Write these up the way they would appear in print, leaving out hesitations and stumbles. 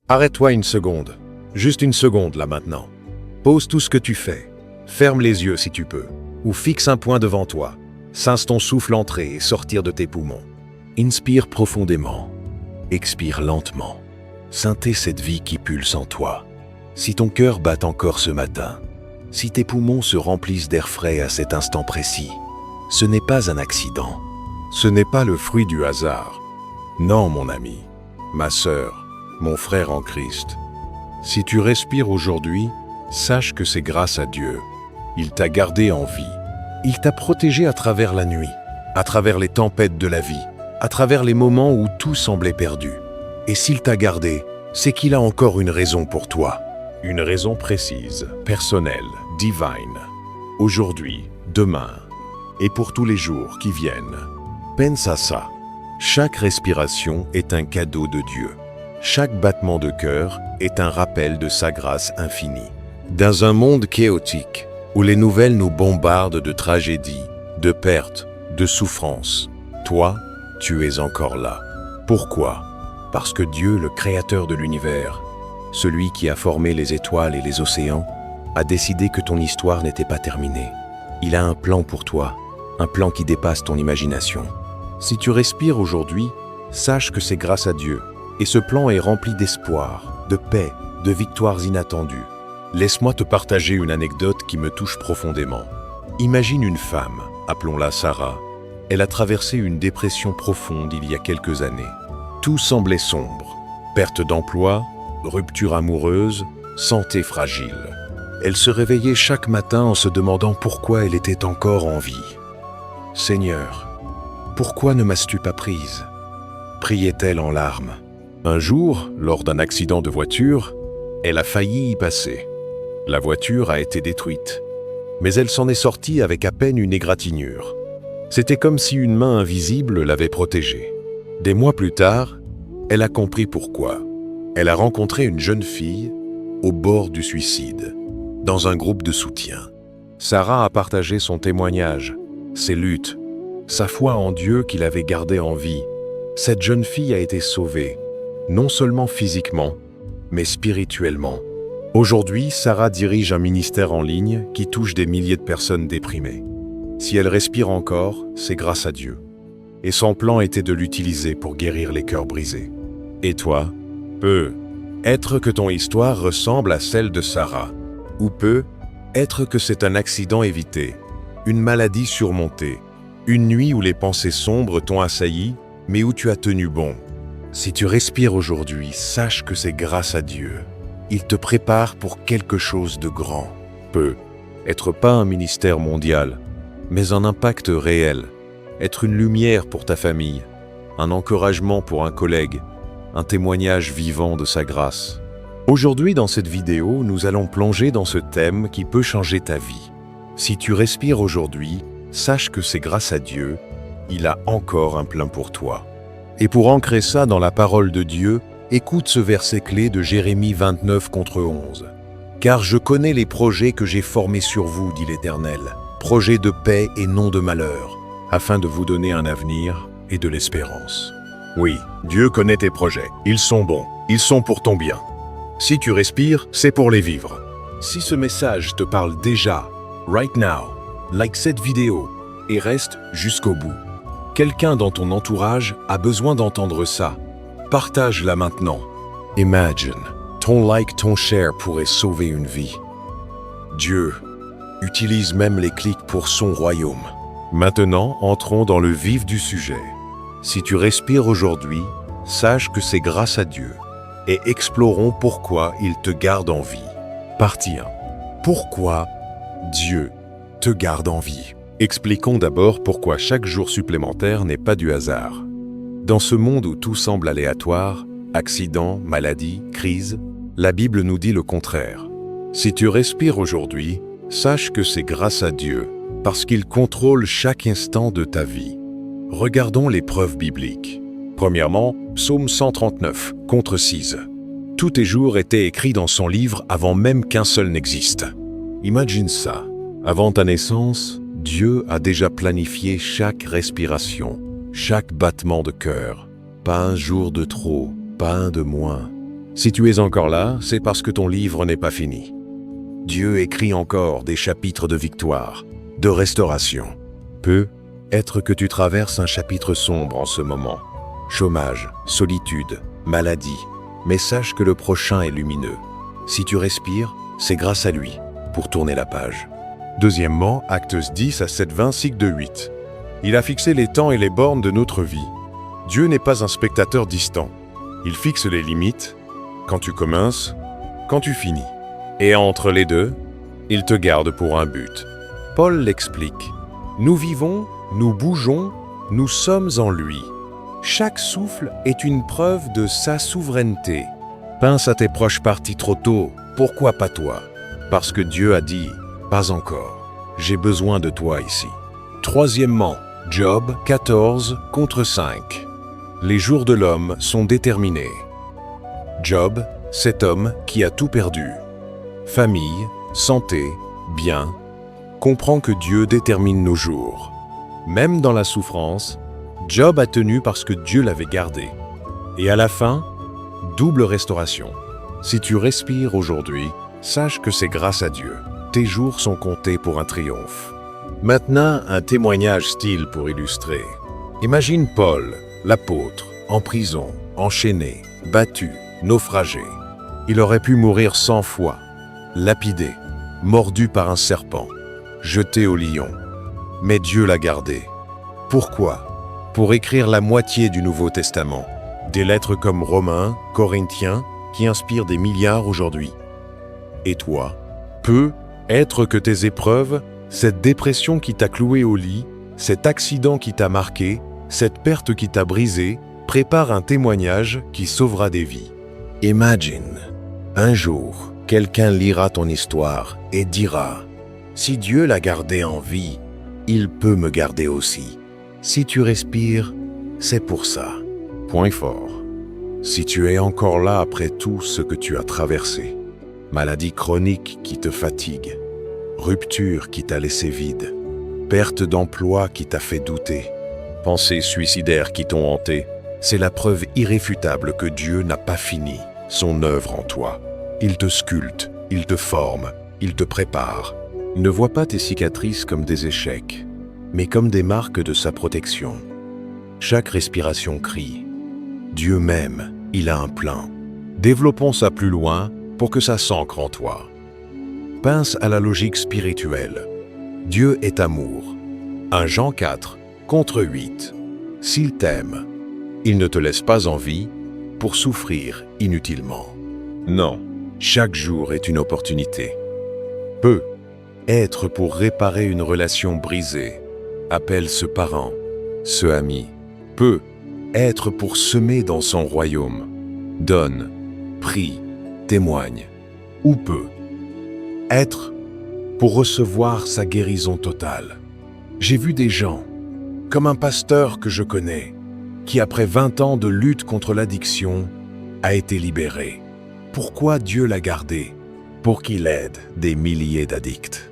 Arrête-toi une seconde. Juste une seconde là maintenant. Pose tout ce que tu fais. Ferme les yeux si tu peux. Ou fixe un point devant toi. Sens ton souffle entrer et sortir de tes poumons. Inspire profondément. Expire lentement. Sentez cette vie qui pulse en toi. Si ton cœur bat encore ce matin, si tes poumons se remplissent d'air frais à cet instant précis, ce n'est pas un accident. Ce n'est pas le fruit du hasard. Non, mon ami, ma sœur, mon frère en Christ. Si tu respires aujourd'hui, sache que c'est grâce à Dieu. Il t'a gardé en vie. Il t'a protégé à travers la nuit, à travers les tempêtes de la vie, à travers les moments où tout semblait perdu. Et s'il t'a gardé, c'est qu'il a encore une raison pour toi. Une raison précise, personnelle, divine. Aujourd'hui, demain, et pour tous les jours qui viennent. Pense à ça. Chaque respiration est un cadeau de Dieu. Chaque battement de cœur est un rappel de sa grâce infinie. Dans un monde chaotique, où les nouvelles nous bombardent de tragédies, de pertes, de souffrances, toi, tu es encore là. Pourquoi? Parce que Dieu, le créateur de l'univers, celui qui a formé les étoiles et les océans, a décidé que ton histoire n'était pas terminée. Il a un plan pour toi, un plan qui dépasse ton imagination. Si tu respires aujourd'hui, sache que c'est grâce à Dieu, et ce plan est rempli d'espoir, de paix, de victoires inattendues. Laisse-moi te partager une anecdote qui me touche profondément. Imagine une femme, appelons-la Sarah. Elle a traversé une dépression profonde il y a quelques années. Tout semblait sombre. Perte d'emploi, rupture amoureuse, santé fragile. Elle se réveillait chaque matin en se demandant pourquoi elle était encore en vie. « Seigneur, pourquoi ne m'as-tu pas prise ?» priait-elle en larmes. Un jour, lors d'un accident de voiture, elle a failli y passer. La voiture a été détruite, mais elle s'en est sortie avec à peine une égratignure. C'était comme si une main invisible l'avait protégée. Des mois plus tard, elle a compris pourquoi. Elle a rencontré une jeune fille au bord du suicide, dans un groupe de soutien. Sarah a partagé son témoignage, ses luttes, sa foi en Dieu qui l'avait gardée en vie. Cette jeune fille a été sauvée, non seulement physiquement, mais spirituellement. Aujourd'hui, Sarah dirige un ministère en ligne qui touche des milliers de personnes déprimées. Si elle respire encore, c'est grâce à Dieu. Et son plan était de l'utiliser pour guérir les cœurs brisés. Et toi? Peut être que ton histoire ressemble à celle de Sarah, ou peut être que c'est un accident évité, une maladie surmontée, une nuit où les pensées sombres t'ont assailli, mais où tu as tenu bon. Si tu respires aujourd'hui, sache que c'est grâce à Dieu. Il te prépare pour quelque chose de grand. Peut être pas un ministère mondial, mais un impact réel. Être une lumière pour ta famille, un encouragement pour un collègue, un témoignage vivant de sa grâce. Aujourd'hui, dans cette vidéo, nous allons plonger dans ce thème qui peut changer ta vie. Si tu respires aujourd'hui, sache que c'est grâce à Dieu, il a encore un plan pour toi. Et pour ancrer ça dans la parole de Dieu, écoute ce verset clé de Jérémie 29:11. « Car je connais les projets que j'ai formés sur vous, dit l'Éternel, projets de paix et non de malheur, afin de vous donner un avenir et de l'espérance. » Oui, Dieu connaît tes projets. Ils sont bons. Ils sont pour ton bien. Si tu respires, c'est pour les vivre. Si ce message te parle déjà, right now, like cette vidéo et reste jusqu'au bout. Quelqu'un dans ton entourage a besoin d'entendre ça. Partage-la maintenant. Imagine, ton like, ton share pourrait sauver une vie. Dieu utilise même les clics pour son royaume. Maintenant, entrons dans le vif du sujet. Si tu respires aujourd'hui, sache que c'est grâce à Dieu et explorons pourquoi il te garde en vie. Partie 1. Pourquoi Dieu te garde en vie? Expliquons d'abord pourquoi chaque jour supplémentaire n'est pas du hasard. Dans ce monde où tout semble aléatoire, accidents, maladies, crises, la Bible nous dit le contraire. Si tu respires aujourd'hui, sache que c'est grâce à Dieu, parce qu'il contrôle chaque instant de ta vie. Regardons les preuves bibliques. Premièrement, Psaume 139, contre 6. Tous tes jours étaient écrits dans son livre avant même qu'un seul n'existe. Imagine ça. Avant ta naissance, Dieu a déjà planifié chaque respiration, chaque battement de cœur. Pas un jour de trop, pas un de moins. Si tu es encore là, c'est parce que ton livre n'est pas fini. Dieu écrit encore des chapitres de victoire, de restauration. Peut être que tu traverses un chapitre sombre en ce moment. Chômage, solitude, maladie. Mais sache que le prochain est lumineux. Si tu respires, c'est grâce à lui pour tourner la page. Deuxièmement, Actes 10 à 7, 20, cycle de 8. Il a fixé les temps et les bornes de notre vie. Dieu n'est pas un spectateur distant. Il fixe les limites, quand tu commences, quand tu finis. Et entre les deux, il te garde pour un but. Paul l'explique. Nous vivons, nous bougeons, nous sommes en lui. Chaque souffle est une preuve de sa souveraineté. Pense à tes proches partis trop tôt, pourquoi pas toi? Parce que Dieu a dit, pas encore, j'ai besoin de toi ici. Troisièmement, Job 14 contre 5. Les jours de l'homme sont déterminés. Job, cet homme qui a tout perdu. Famille, santé, bien, comprend que Dieu détermine nos jours. Même dans la souffrance, Job a tenu parce que Dieu l'avait gardé. Et à la fin, double restauration. Si tu respires aujourd'hui, sache que c'est grâce à Dieu. Tes jours sont comptés pour un triomphe. Maintenant, un témoignage style pour illustrer. Imagine Paul, l'apôtre, en prison, enchaîné, battu, naufragé. Il aurait pu mourir 100 fois, lapidé, mordu par un serpent, jeté au lion. Mais Dieu l'a gardé. Pourquoi? Pour écrire la moitié du Nouveau Testament. Des lettres comme Romains, Corinthiens, qui inspirent des milliards aujourd'hui. Et toi? Peut être que tes épreuves, cette dépression qui t'a cloué au lit, cet accident qui t'a marqué, cette perte qui t'a brisé, prépare un témoignage qui sauvera des vies. Imagine, un jour, quelqu'un lira ton histoire et dira « Si Dieu l'a gardé en vie, il peut me garder aussi. Si tu respires, c'est pour ça. » Point fort. Si tu es encore là après tout ce que tu as traversé, maladie chronique qui te fatigue, rupture qui t'a laissé vide, perte d'emploi qui t'a fait douter, pensées suicidaires qui t'ont hanté, c'est la preuve irréfutable que Dieu n'a pas fini son œuvre en toi. Il te sculpte, il te forme, il te prépare. Ne vois pas tes cicatrices comme des échecs, mais comme des marques de sa protection. Chaque respiration crie « Dieu m'aime, il a un plan ». Développons ça plus loin pour que ça s'ancre en toi. Pense à la logique spirituelle. Dieu est amour. 1 Jean 4, contre 8. S'il t'aime, il ne te laisse pas en vie pour souffrir inutilement. Non, chaque jour est une opportunité. Peut être pour réparer une relation brisée. Appelle ce parent, ce ami. Peut être pour semer dans son royaume. Donne, prie, témoigne. Ou peut être pour recevoir sa guérison totale. J'ai vu des gens, comme un pasteur que je connais, qui après 20 ans de lutte contre l'addiction, a été libéré. Pourquoi Dieu l'a gardé? Pour qu'il aide des milliers d'addicts.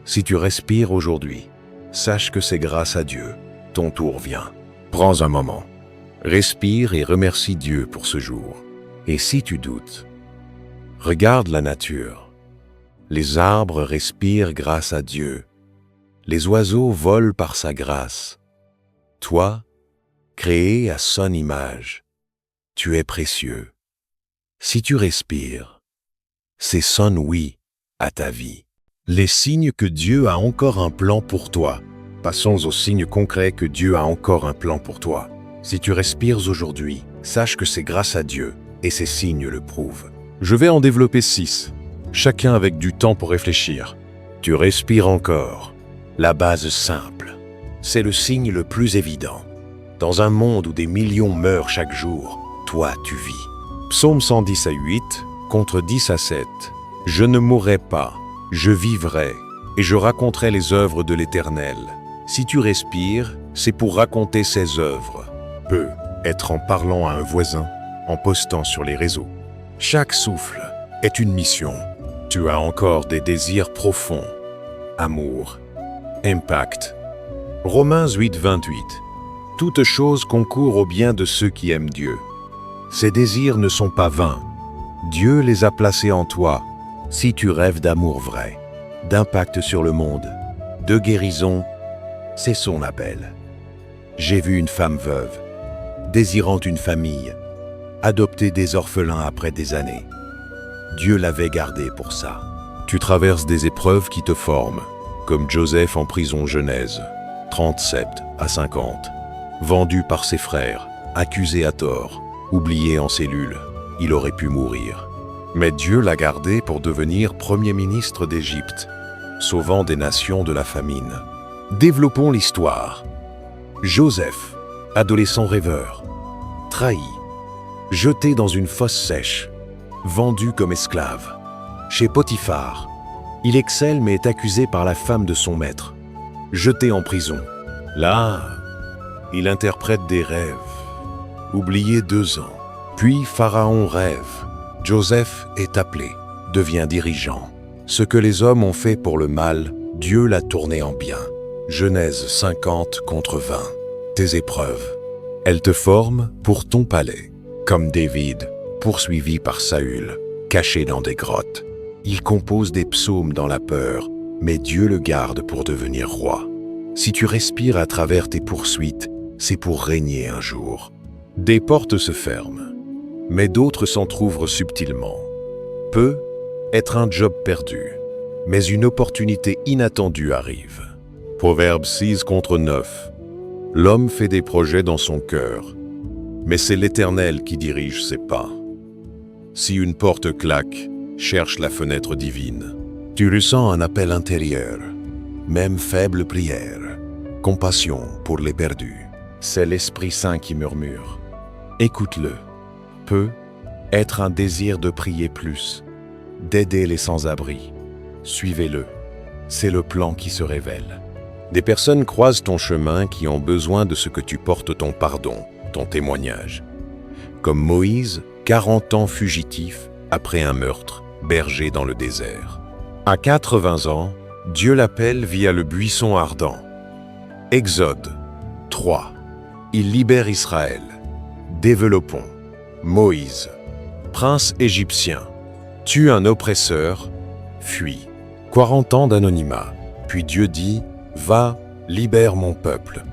Si tu respires aujourd'hui, sache que c'est grâce à Dieu. Ton tour vient. Prends un moment. Respire et remercie Dieu pour ce jour. Et si tu doutes, regarde la nature. Les arbres respirent grâce à Dieu. Les oiseaux volent par sa grâce. Toi, créé à son image, tu es précieux. Si tu respires, c'est son oui à ta vie. Les signes que Dieu a encore un plan pour toi. Passons aux signes concrets que Dieu a encore un plan pour toi. Si tu respires aujourd'hui, sache que c'est grâce à Dieu et ces signes le prouvent. Je vais en développer 6, chacun avec du temps pour réfléchir. Tu respires encore. La base simple. C'est le signe le plus évident. Dans un monde où des millions meurent chaque jour, toi tu vis. Psaume 110 à 8, contre 10 à 7. Je ne mourrai pas, je vivrai, et je raconterai les œuvres de l'Éternel. Si tu respires, c'est pour raconter ses œuvres. Peut être en parlant à un voisin, en postant sur les réseaux. Chaque souffle est une mission. Tu as encore des désirs profonds. Amour, impact. Romains 8, 28. Toute chose concourt au bien de ceux qui aiment Dieu. Ces désirs ne sont pas vains. Dieu les a placés en toi. Si tu rêves d'amour vrai, d'impact sur le monde, de guérison, c'est son appel. J'ai vu une femme veuve, désirant une famille, adopter des orphelins après des années. Dieu l'avait gardée pour ça. Tu traverses des épreuves qui te forment, comme Joseph en prison Genèse, 37 à 50, vendu par ses frères, accusé à tort, oublié en cellule, il aurait pu mourir. Mais Dieu l'a gardé pour devenir Premier ministre d'Égypte, sauvant des nations de la famine. Développons l'histoire. Joseph, adolescent rêveur, trahi, jeté dans une fosse sèche, vendu comme esclave. Chez Potiphar, il excelle mais est accusé par la femme de son maître, jeté en prison. Là, il interprète des rêves, oublié 2 ans. Puis Pharaon rêve. Joseph est appelé, devient dirigeant. Ce que les hommes ont fait pour le mal, Dieu l'a tourné en bien. Genèse 50 contre 20. Tes épreuves, elles te forment pour ton palais. Comme David, poursuivi par Saül, caché dans des grottes. Il compose des psaumes dans la peur, mais Dieu le garde pour devenir roi. Si tu respires à travers tes poursuites, c'est pour régner un jour. Des portes se ferment, mais d'autres s'entr'ouvrent subtilement. Peut être un job perdu, mais une opportunité inattendue arrive. Proverbe 6 contre 9. L'homme fait des projets dans son cœur, mais c'est l'Éternel qui dirige ses pas. Si une porte claque, cherche la fenêtre divine. Tu ressens un appel intérieur, même faible prière. Compassion pour les perdus. C'est l'Esprit Saint qui murmure. Écoute-le. Peut être un désir de prier plus, d'aider les sans-abri. Suivez-le. C'est le plan qui se révèle. Des personnes croisent ton chemin qui ont besoin de ce que tu portes ton pardon, ton témoignage. Comme Moïse, 40 ans fugitif après un meurtre, berger dans le désert. À 80 ans, Dieu l'appelle via le buisson ardent. Exode 3. Il libère Israël. Développons. Moïse, prince égyptien, tue un oppresseur, fuit. 40 ans d'anonymat. Puis Dieu dit, va, libère mon peuple.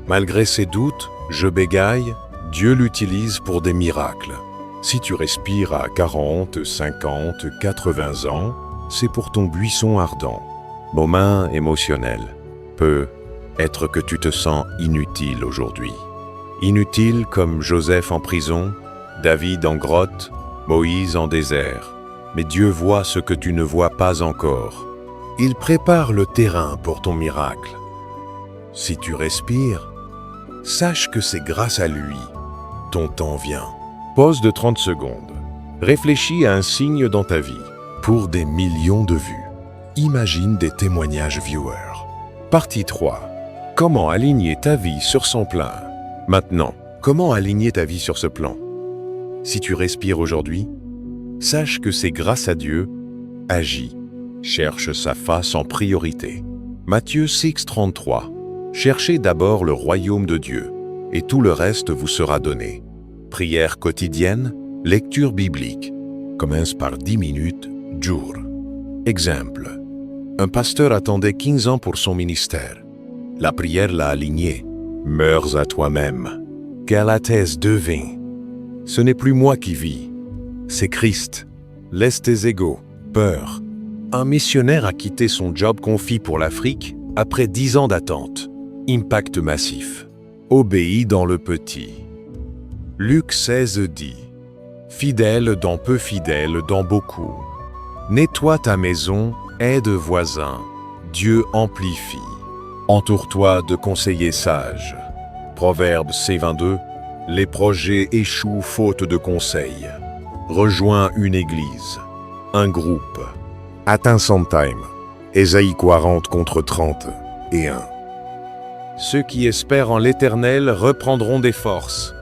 Malgré ses doutes, je bégaye, Dieu l'utilise pour des miracles. Si tu respires à 40, 50, 80 ans, c'est pour ton buisson ardent. Moment émotionnel. Peut être que tu te sens inutile aujourd'hui. Inutile comme Joseph en prison, David en grotte, Moïse en désert. Mais Dieu voit ce que tu ne vois pas encore. Il prépare le terrain pour ton miracle. Si tu respires, sache que c'est grâce à lui. Ton temps vient. Pause de 30 secondes. Réfléchis à un signe dans ta vie. Pour des millions de vues. Imagine des témoignages viewers. Partie 3. Comment aligner ta vie sur son plan? Maintenant, comment aligner ta vie sur ce plan? Si tu respires aujourd'hui, sache que c'est grâce à Dieu. Agis. Cherche sa face en priorité. Matthieu 6, 33. Cherchez d'abord le royaume de Dieu, et tout le reste vous sera donné. Prière quotidienne, lecture biblique. Commence par 10 minutes, jour. Exemple. Un pasteur attendait 15 ans pour son ministère. La prière l'a aligné. Meurs à toi-même. Galates 2:20. Ce n'est plus moi qui vis, c'est Christ. Laisse tes égos, peur. Un missionnaire a quitté son job confié pour l'Afrique après 10 ans d'attente. Impact massif. Obéis dans le petit. Luc 16 dit, fidèle dans peu, fidèle dans beaucoup. Nettoie ta maison, aide voisin, Dieu amplifie. Entoure-toi de conseillers sages. Proverbe C22, les projets échouent faute de conseils. Rejoins une église, un groupe. Atteins Sometime. Ésaïe 40 contre 30 et 1. Ceux qui espèrent en l'Éternel reprendront des forces.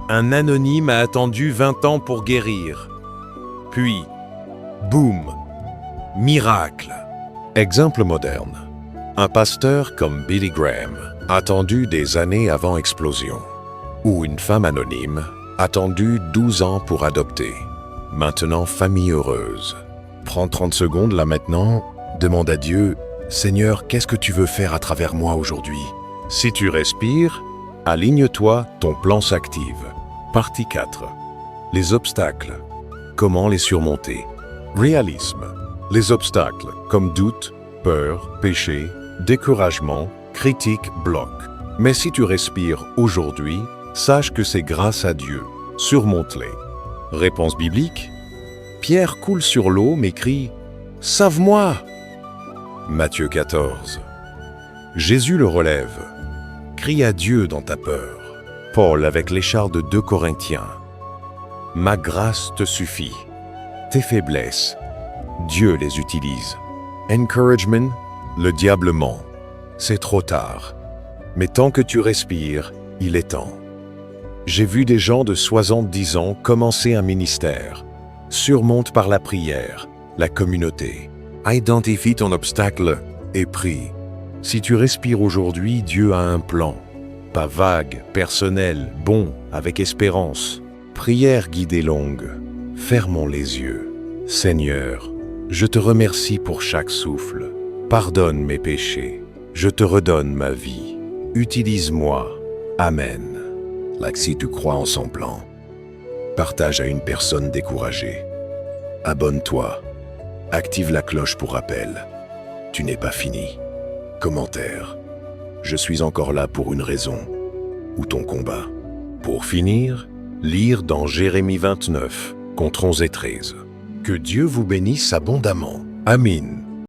Un anonyme a attendu 20 ans pour guérir. Puis, boum, miracle. Exemple moderne. Un pasteur comme Billy Graham, attendu des années avant explosion. Ou une femme anonyme, Attendu 12 ans pour adopter. Maintenant, famille heureuse. Prends 30 secondes là maintenant, demande à Dieu, Seigneur, qu'est-ce que tu veux faire à travers moi aujourd'hui? Si tu respires, aligne-toi, ton plan s'active. Partie 4. Les obstacles. Comment les surmonter? Réalisme. Les obstacles, comme doute, peur, péché, découragement, critique, bloquent. Mais si tu respires aujourd'hui, sache que c'est grâce à Dieu. Surmonte-les. Réponse biblique. Pierre coule sur l'eau mais crie « Sauve-moi » Matthieu 14. Jésus le relève. Crie à Dieu dans ta peur. Paul avec l'écharpe de 2 Corinthiens. Ma grâce te suffit. Tes faiblesses, Dieu les utilise. Encouragement, le diable ment. C'est trop tard. Mais tant que tu respires, il est temps. J'ai vu des gens de 70 ans commencer un ministère. Surmonte par la prière, la communauté. Identifie ton obstacle et prie. Si tu respires aujourd'hui, Dieu a un plan. Pas vague, personnel, bon, avec espérance. Prière guidée longue. Fermons les yeux. Seigneur, je te remercie pour chaque souffle. Pardonne mes péchés. Je te redonne ma vie. Utilise-moi. Amen. Si tu crois en son plan, partage à une personne découragée. Abonne-toi. Active la cloche pour rappel. Tu n'es pas fini. Commentaire. Je suis encore là pour une raison. Ou ton combat. Pour finir, lire dans Jérémie 29, contre 11 et 13. Que Dieu vous bénisse abondamment. Amin.